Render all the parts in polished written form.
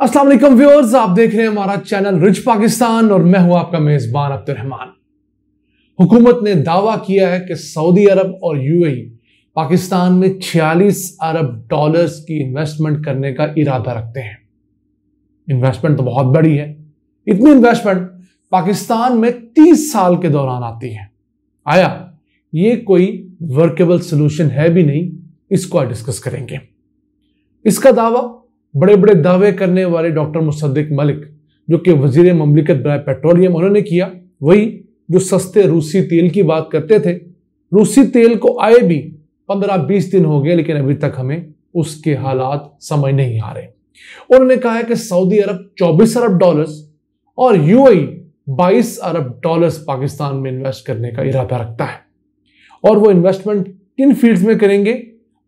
अस्सलाम वालेकुम व्यूअर्स, आप देख रहे हैं हमारा चैनल रिच पाकिस्तान और मैं हूं आपका मेजबान अब्दुर्रहमान। हुकूमत ने दावा किया है कि सऊदी अरब और यूएई पाकिस्तान में 46 अरब डॉलर्स की इन्वेस्टमेंट करने का इरादा रखते हैं। इन्वेस्टमेंट तो बहुत बड़ी है। इतनी इन्वेस्टमेंट पाकिस्तान में 30 साल के दौरान आती है। आया ये कोई वर्केबल सोल्यूशन है भी नहीं, इसको आज डिस्कस करेंगे। इसका दावा बड़े बड़े दावे करने वाले डॉक्टर मुसद्दिक मलिक, जो कि वजीर ममलिकत बराए पेट्रोलियम, उन्होंने किया। वही जो सस्ते रूसी तेल की बात करते थे। रूसी तेल को आए भी 15-20 दिन हो गए, लेकिन अभी तक हमें उसके हालात समझ नहीं आ रहे। उन्होंने कहा है कि सऊदी अरब 24 अरब डॉलर्स और यूएई 22 अरब डॉलर्स पाकिस्तान में इन्वेस्ट करने का इरादा रखता है। और वो इन्वेस्टमेंट किन फील्ड्स में करेंगे?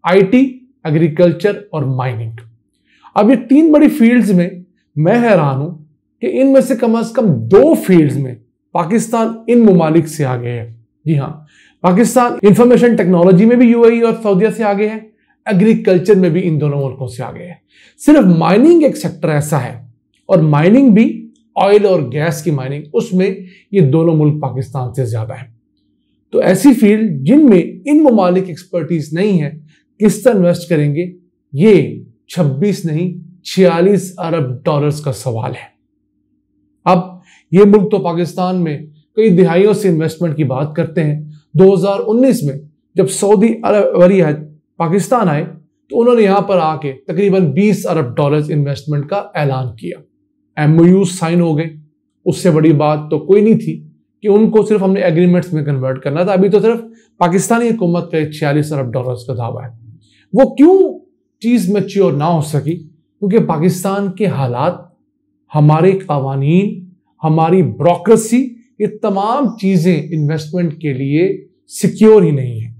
आईटी, एग्रीकल्चर और माइनिंग। अब ये 3 बड़ी फील्ड्स में मैं हैरान हूं कि इनमें से कम 2 फील्ड्स में पाकिस्तान इन मुमालिक से आगे है। जी हां, पाकिस्तान इंफॉर्मेशन टेक्नोलॉजी में भी यूएई और सऊदीया से आगे है, एग्रीकल्चर में भी इन दोनों मुल्कों से आगे है। सिर्फ माइनिंग एक सेक्टर ऐसा है, और माइनिंग भी ऑयल और गैस की माइनिंग, उसमें ये दोनों मुल्क पाकिस्तान से ज्यादा है। तो ऐसी फील्ड जिनमें इन मुमालिक एक्सपर्टीज नहीं है, किस तरह इन्वेस्ट करेंगे? ये 26 नहीं 46 अरब डॉलर्स का सवाल है। अब ये मुल्क तो पाकिस्तान में कई दिहाइयों से इन्वेस्टमेंट की बात करते हैं। 2019 में जब सऊदी अरब वलीअहद पाकिस्तान आए तो उन्होंने यहां पर आके तकरीबन 20 अरब डॉलर्स इन्वेस्टमेंट का ऐलान किया। एमओयू साइन हो गए। उससे बड़ी बात तो कोई नहीं थी कि उनको सिर्फ हमने एग्रीमेंट्स में कन्वर्ट करना था। अभी तो सिर्फ पाकिस्तानी हुकूमत का 46 अरब डॉलर्स का दावा है। वो क्यों चीज मैच्योर ना हो सकी? क्योंकि पाकिस्तान के हालात, हमारे कवानीन, हमारी ब्यूरोक्रेसी, ये तमाम चीजें इन्वेस्टमेंट के लिए सिक्योर ही नहीं है।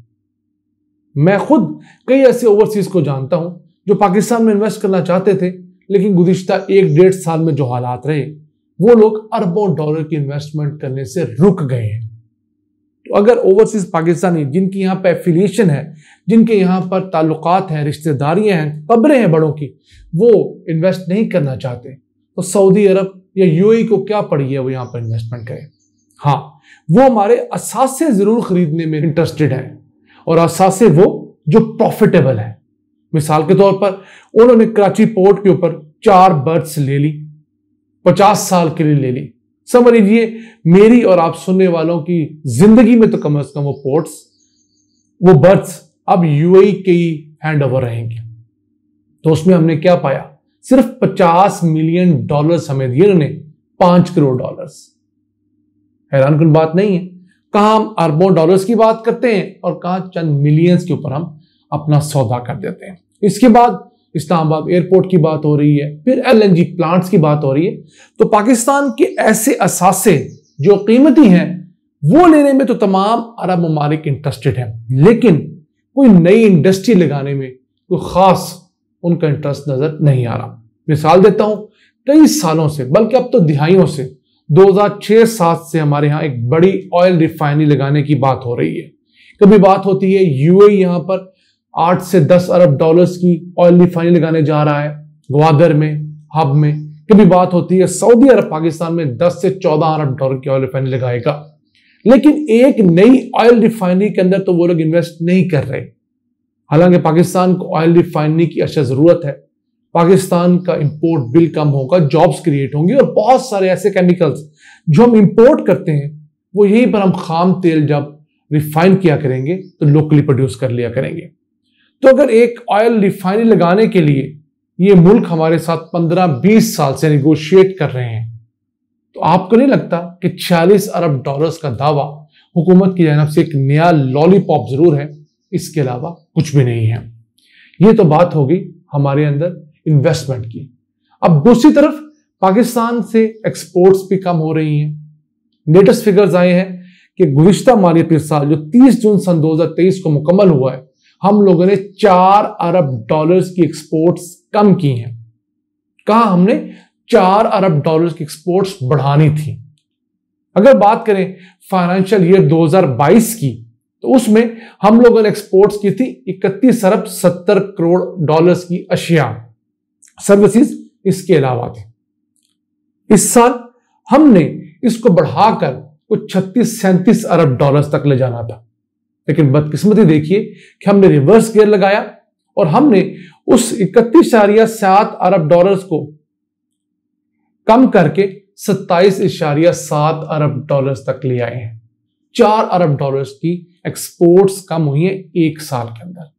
मैं खुद कई ऐसे ओवरसीज को जानता हूं जो पाकिस्तान में इन्वेस्ट करना चाहते थे, लेकिन गुज़िश्ता 1-1.5 साल में जो हालात रहे, वो लोग अरबों डॉलर की इन्वेस्टमेंट करने से रुक गए हैं। तो अगर ओवरसीज पाकिस्तानी जिनकी यहाँ पे एफिलिएशन है, जिनके यहाँ पर ताल्लुकात हैं, रिश्तेदारियां हैं, कब्रें हैं बड़ों की, वो इन्वेस्ट नहीं करना चाहते, तो सऊदी अरब या यूएई को क्या पड़ी है वो यहाँ पर इन्वेस्टमेंट करें? हाँ, वो हमारे असासे जरूर खरीदने में इंटरेस्टेड है, और असासे वो जो प्रॉफिटेबल है। मिसाल के तौर पर उन्होंने कराची पोर्ट के ऊपर 4 बर्थ्स ले ली, 50 साल के लिए ले ली। समझ लीजिए मेरी और आप सुनने वालों की जिंदगी में तो कम से कम वो पोर्ट्स, वो बर्थ्स अब यूएई के ही हैंड ओवर रहेंगे। तो उसमें हमने क्या पाया? सिर्फ 50 मिलियन डॉलर्स हमें दिए उन्होंने, 5 करोड़ डॉलर्स। हैरान कुन बात नहीं है? कहां हम अरबों डॉलर्स की बात करते हैं और कहां चंद मिलियंस के ऊपर हम अपना सौदा कर देते हैं। इसके बाद इस्लामाबाद एयरपोर्ट की बात हो रही है, फिर एलएनजी प्लांट्स की बात हो रही है। तो पाकिस्तान के ऐसे असासे जो कीमती हैं, वो लेने में तो तमाम अरब ममालिक इंटरेस्टेड हैं, लेकिन कोई नई इंडस्ट्री लगाने में कोई खास उनका इंटरेस्ट नजर नहीं आ रहा। मिसाल देता हूं, कई सालों से, बल्कि अब तो दिहाइयों से, 2006-7 से हमारे यहां एक बड़ी ऑयल रिफाइनरी लगाने की बात हो रही है। कभी बात होती है यूएई यहां पर 8 से 10 अरब डॉलर्स की ऑयल रिफाइनरी लगाने जा रहा है ग्वादर में, हब में। कभी बात होती है सऊदी अरब पाकिस्तान में 10 से 14 अरब डॉलर की ऑयल रिफाइनरी लगाएगा, लेकिन एक नई ऑयल रिफाइनरी के अंदर तो वो लोग इन्वेस्ट नहीं कर रहे। हालांकि पाकिस्तान को ऑयल रिफाइनरी की अशद जरूरत है। पाकिस्तान का इंपोर्ट बिल कम होगा, जॉब्स क्रिएट होंगी, और बहुत सारे ऐसे केमिकल्स जो हम इंपोर्ट करते हैं, वो यहीं पर हम खाम तेल जब रिफाइन किया करेंगे तो लोकली प्रोड्यूस कर लिया करेंगे। तो अगर एक ऑयल रिफाइनरी लगाने के लिए ये मुल्क हमारे साथ 15-20 साल से नेगोशिएट कर रहे हैं, तो आपको नहीं लगता कि 46 अरब डॉलर्स का दावा हुकूमत की जानब से एक नया लॉलीपॉप जरूर है, इसके अलावा कुछ भी नहीं है? ये तो बात होगी हमारे अंदर इन्वेस्टमेंट की। अब दूसरी तरफ पाकिस्तान से एक्सपोर्ट्स भी कम हो रही हैं। लेटेस्ट फिगर्स आए हैं कि गुज़िश्ता मालियाती साल जो 30 जून सन 2023 को मुकम्मल हुआ है, हम लोगों ने 4 अरब डॉलर्स की एक्सपोर्ट्स कम की हैं। कहा हमने 4 अरब डॉलर्स की एक्सपोर्ट्स बढ़ानी थी। अगर बात करें फाइनेंशियल ईयर 2022 की, तो उसमें हम लोगों ने एक्सपोर्ट्स की थी 31 अरब 70 करोड़ डॉलर्स की अशिया, सर्विसेज इसके अलावा थे। इस साल हमने इसको बढ़ाकर कुछ 36-37 अरब डॉलर्स तक ले जाना था, लेकिन बदकिस्मती देखिए कि हमने रिवर्स गियर लगाया और हमने उस 31.7 अरब डॉलर्स को कम करके 27.7 अरब डॉलर्स तक ले आए हैं। 4 अरब डॉलर्स की एक्सपोर्ट्स कम हुई है एक साल के अंदर।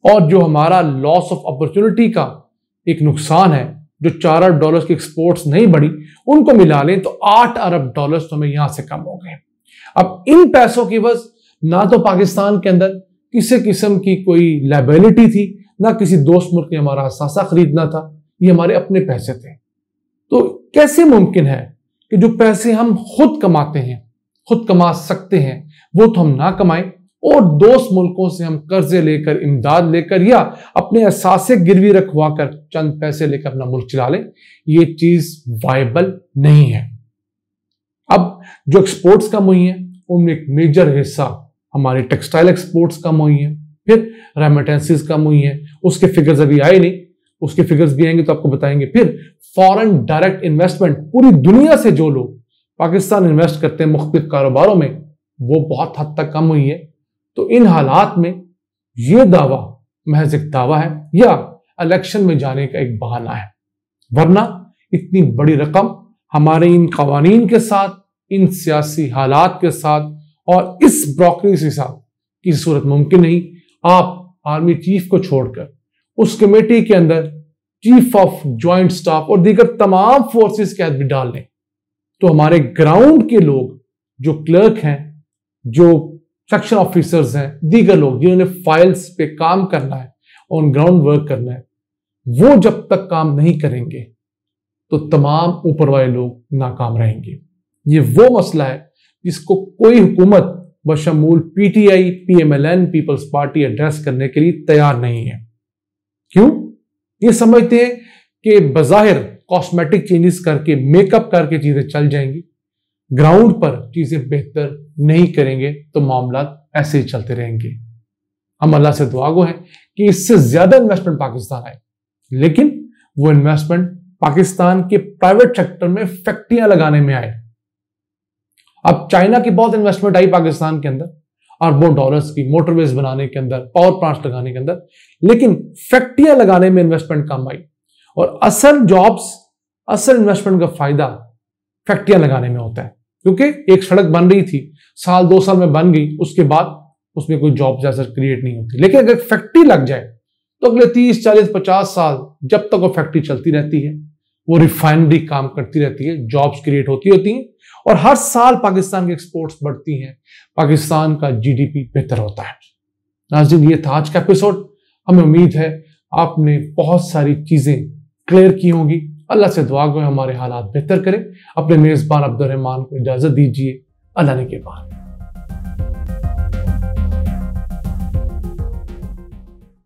और जो हमारा लॉस ऑफ अपॉर्चुनिटी का एक नुकसान है, जो 4 अरब डॉलर्स की एक्सपोर्ट्स नहीं बढ़ी, उनको मिला लें तो 8 अरब डॉलर्स तो हमें यहां से कम हो गए। अब इन पैसों की वजह ना तो पाकिस्तान के अंदर किसी किस्म की कोई लायबिलिटी थी, ना किसी दोस्त मुल्क ने हमारा असासा खरीदना था, ये हमारे अपने पैसे थे। तो कैसे मुमकिन है कि जो पैसे हम खुद कमाते हैं, खुद कमा सकते हैं, वो तो हम ना कमाएं और दोस्त मुल्कों से हम कर्जे लेकर, इमदाद लेकर या अपने असासे गिरवी रखवाकर चंद पैसे लेकर अपना मुल्क चला लें? ये चीज वायबल नहीं है। अब जो एक्सपोर्ट्स कम हुई हैं उनमें एक मेजर हिस्सा हमारी टेक्सटाइल एक्सपोर्ट्स कम हुई हैं, फिर रेमिटेंसेस कम हुई हैं, उसके फिगर्स अभी आए नहीं, उसके फिगर्स भी आएंगे तो आपको बताएंगे। फिर फॉरेन डायरेक्ट इन्वेस्टमेंट, पूरी दुनिया से जो लोग पाकिस्तान इन्वेस्ट करते हैं मुख्तलिफ कारोबारों में, वो बहुत हद तक कम हुई है। तो इन हालात में ये दावा महज एक दावा है या इलेक्शन में जाने का एक बहाना है, वरना इतनी बड़ी रकम हमारे इन कवानीन के साथ, इन सियासी हालात के साथ और इस ब्रोकरेज के साथ किसी सूरत मुमकिन नहीं। आप आर्मी चीफ को छोड़कर उस कमेटी के अंदर चीफ ऑफ ज्वाइंट स्टाफ और दीगर तमाम फोर्सेस के हाथ भी डाल लें तो हमारे ग्राउंड के लोग, जो क्लर्क हैं, जो सेक्शन ऑफिसर्स हैं, दीगर लोग जिन्होंने फाइल्स पे काम करना है, ऑन ग्राउंड वर्क करना है, वो जब तक काम नहीं करेंगे तो तमाम ऊपर वाले लोग नाकाम रहेंगे। ये वो मसला है जिसको कोई हुकूमत बशमूल पीटीआई, पीएमएलएन, पीपल्स पार्टी एड्रेस करने के लिए तैयार नहीं है। क्यों? ये समझते हैं कि बज़ाहिर कॉस्मेटिक चेंजेस करके, मेकअप करके चीजें चल जाएंगी, ग्राउंड पर चीजें बेहतर नहीं करेंगे तो मामला ऐसे ही चलते रहेंगे। हम अल्लाह से दुआ गो हैं कि इससे ज्यादा इन्वेस्टमेंट पाकिस्तान आए, लेकिन वो इन्वेस्टमेंट पाकिस्तान के प्राइवेट सेक्टर में फैक्ट्रियां लगाने में आए। अब चाइना की बहुत इन्वेस्टमेंट आई पाकिस्तान के अंदर, अरबों डॉलर्स की, मोटरवेज बनाने के अंदर, पावर प्लांट्स लगाने के अंदर, लेकिन फैक्ट्रियां लगाने में इन्वेस्टमेंट कम आई। और असल जॉब्स, असल इन्वेस्टमेंट का फायदा फैक्ट्रियां लगाने में होता है, क्योंकि एक सड़क बन रही थी, साल 2 साल में बन गई, उसके बाद उसमें कोई जॉब जैसा क्रिएट नहीं होती। लेकिन अगर फैक्ट्री लग जाए तो अगले 30, 40, 50 साल जब तक वो फैक्ट्री चलती रहती है, वो रिफाइनरी काम करती रहती है, जॉब्स क्रिएट होती हैं और हर साल पाकिस्तान की एक्सपोर्ट्स बढ़ती हैं, पाकिस्तान का जीडीपी बेहतर होता है। नाज़रीन, ये था आज का एपिसोड। हमें उम्मीद है आपने बहुत सारी चीजें क्लियर की होंगी। अल्लाह से दुआ करें हमारे हालात बेहतर करें। अपने मेजबान अब्दुल रहमान को इजाजत दीजिए। अल्लाह ने के बाद।